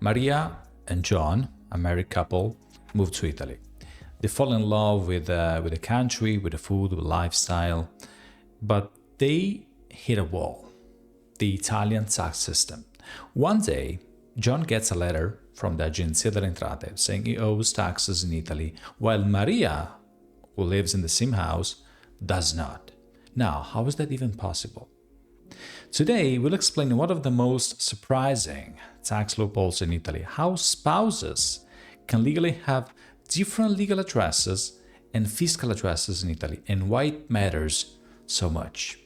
Maria and John, a married couple, moved to Italy. They fall in love with the country, with the food, with the lifestyle, but they hit a wall: the Italian tax system. One day, John gets a letter from the Agenzia delle Entrate saying he owes taxes in Italy, while Maria, who lives in the same house, does not. Now, how is that even possible? Today, we'll explain one of the most surprising tax loopholes in Italy: how spouses can legally have different legal addresses and fiscal addresses in Italy, and why it matters so much.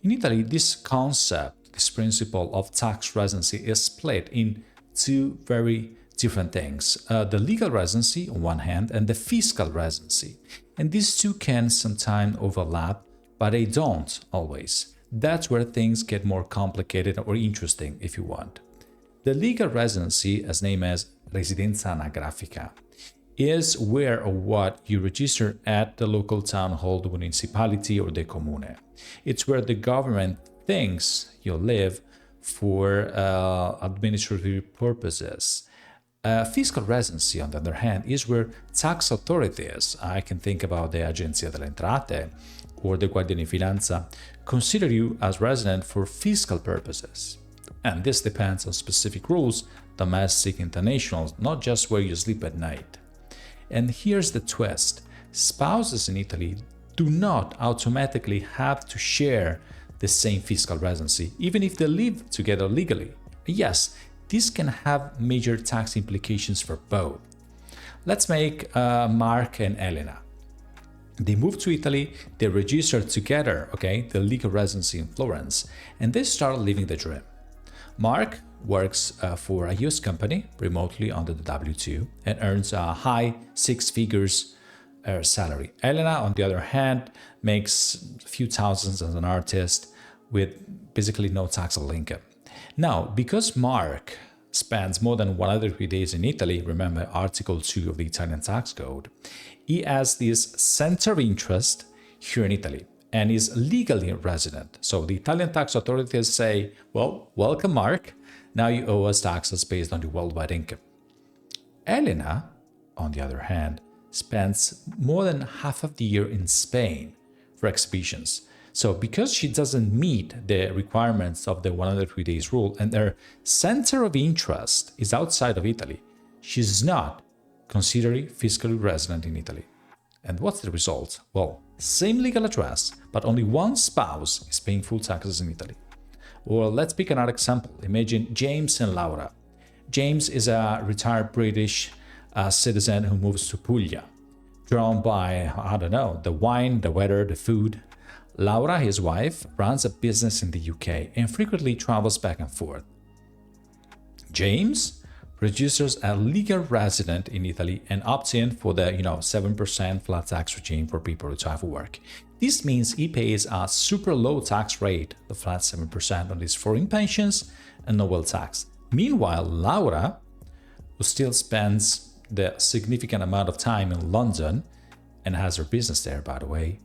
In Italy, this concept, this principle of tax residency is split in two very different things: the legal residency on one hand and the fiscal residency. And these two can sometimes overlap, but they don't always. That's where things get more complicated or interesting, if you want. The legal residency, as named as Residenza anagrafica, is where or what you register at the local town hall, the municipality, or the comune. It's where the government thinks you live for administrative purposes. Fiscal residency, on the other hand, is where tax authorities, I can think about the Agenzia delle Entrate or the Guardia di Finanza, consider you as resident for fiscal purposes. And this depends on specific rules, domestic, international, not just where you sleep at night. And here's the twist: spouses in Italy do not automatically have to share the same fiscal residency, even if they live together legally. Yes, this can have major tax implications for both. Let's make Mark and Elena. They moved to Italy, they registered together, the legal residency in Florence, and they start living the dream. Mark works for a US company remotely under the W-2 and earns a high six figures salary. Elena, on the other hand, makes a few thousands as an artist with basically no taxable income. Now, because Mark spends more than 103 days in Italy, remember Article 2 of the Italian tax code, he has this center of interest here in Italy and is legally resident. So the Italian tax authorities say, well, welcome Mark, now you owe us taxes based on your worldwide income. Elena, on the other hand, spends more than half of the year in Spain for exhibitions. So because she doesn't meet the requirements of the 103 days rule and her center of interest is outside of Italy, she's not considered fiscally resident in Italy. And what's the result? Well, same legal address, but only one spouse is paying full taxes in Italy. Or let's pick another example. Imagine James and Laura. James is a retired British citizen who moves to Puglia, drawn by, the wine, the weather, the food. Laura, his wife, runs a business in the UK and frequently travels back and forth. James registers a legal resident in Italy and opts in for the 7% flat tax regime for people retired for work. This means he pays a super low tax rate, the flat 7% on his foreign pensions and no wealth tax. Meanwhile, Laura, who still spends the significant amount of time in London and has her business there, by the way,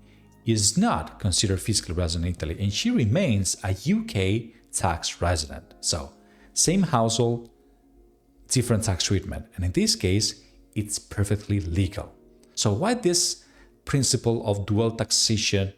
is not considered fiscally resident in Italy, and she remains a UK tax resident. So, same household, different tax treatment, and in this case, it's perfectly legal. So why this principle of dual taxation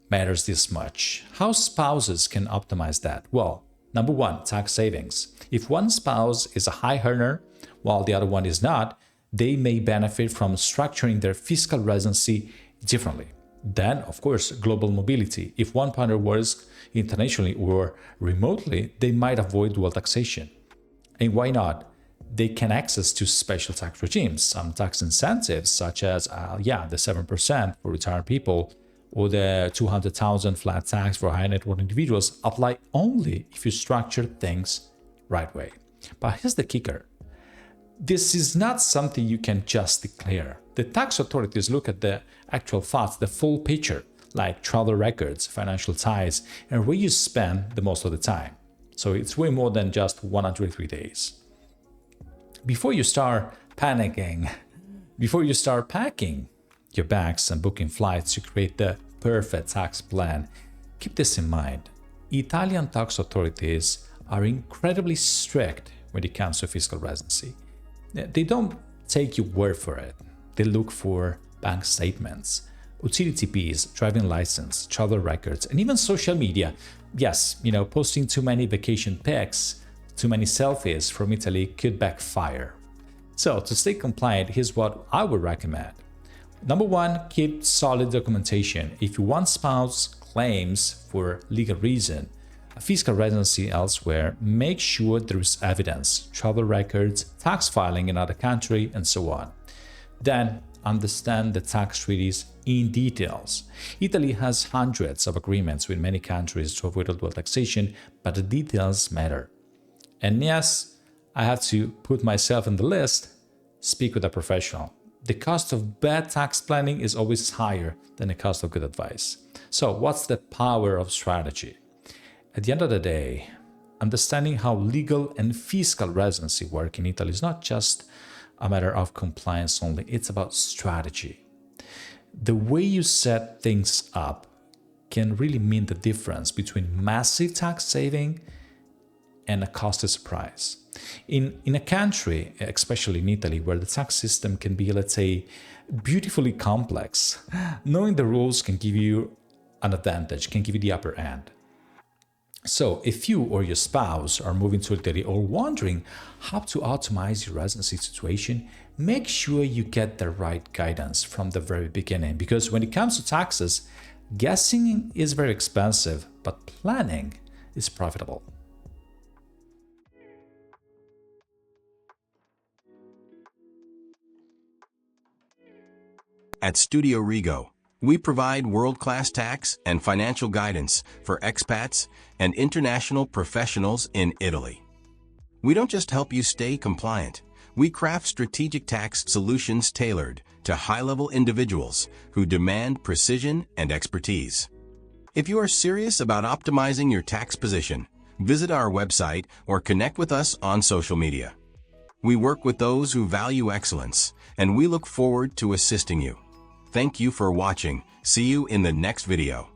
matters this much? How spouses can optimize that? Well, number one, tax savings. If one spouse is a high earner while the other one is not, they may benefit from structuring their fiscal residency differently. Then, of course, global mobility. If one partner works internationally or remotely, they might avoid dual taxation. And why not? They can access to special tax regimes, some tax incentives such as, the 7% for retired people or the 200,000 flat tax for high net worth individuals apply only if you structure things right way. But here's the kicker. This is not something you can just declare. The tax authorities look at the actual facts, the full picture, like travel records, financial ties, and where you spend the most of the time. So it's way more than just 103 days. Before you start panicking, before you start packing your bags and booking flights to create the perfect tax plan, keep this in mind. Italian tax authorities are incredibly strict when it comes to fiscal residency. They don't take your word for it. They look for bank statements, utility fees, driving license, travel records, and even social media. Yes, posting too many vacation pics, too many selfies from Italy could backfire. So to stay compliant, here's what I would recommend. Number one, keep solid documentation. If one spouse claims for legal reason a fiscal residency elsewhere, make sure there is evidence, travel records, tax filing in another country, and so on. Then understand the tax treaties in details. Italy has hundreds of agreements with many countries to avoid dual taxation, but the details matter. And yes, I have to put myself in the list, speak with a professional. The cost of bad tax planning is always higher than the cost of good advice. So what's the power of strategy? At the end of the day, understanding how legal and fiscal residency work in Italy is not just a matter of compliance only, it's about strategy. The way you set things up can really mean the difference between massive tax saving and a costly surprise. In a country, especially in Italy, where the tax system can be, let's say, beautifully complex, knowing the rules can give you an advantage, can give you the upper hand. So if you or your spouse are moving to Italy or wondering how to optimize your residency situation, make sure you get the right guidance from the very beginning, because when it comes to taxes, guessing is very expensive, but planning is profitable. At Studio Rigo, we provide world-class tax and financial guidance for expats and international professionals in Italy. We don't just help you stay compliant. We craft strategic tax solutions tailored to high-level individuals who demand precision and expertise. If you are serious about optimizing your tax position, visit our website or connect with us on social media. We work with those who value excellence, and we look forward to assisting you. Thank you for watching. See you in the next video.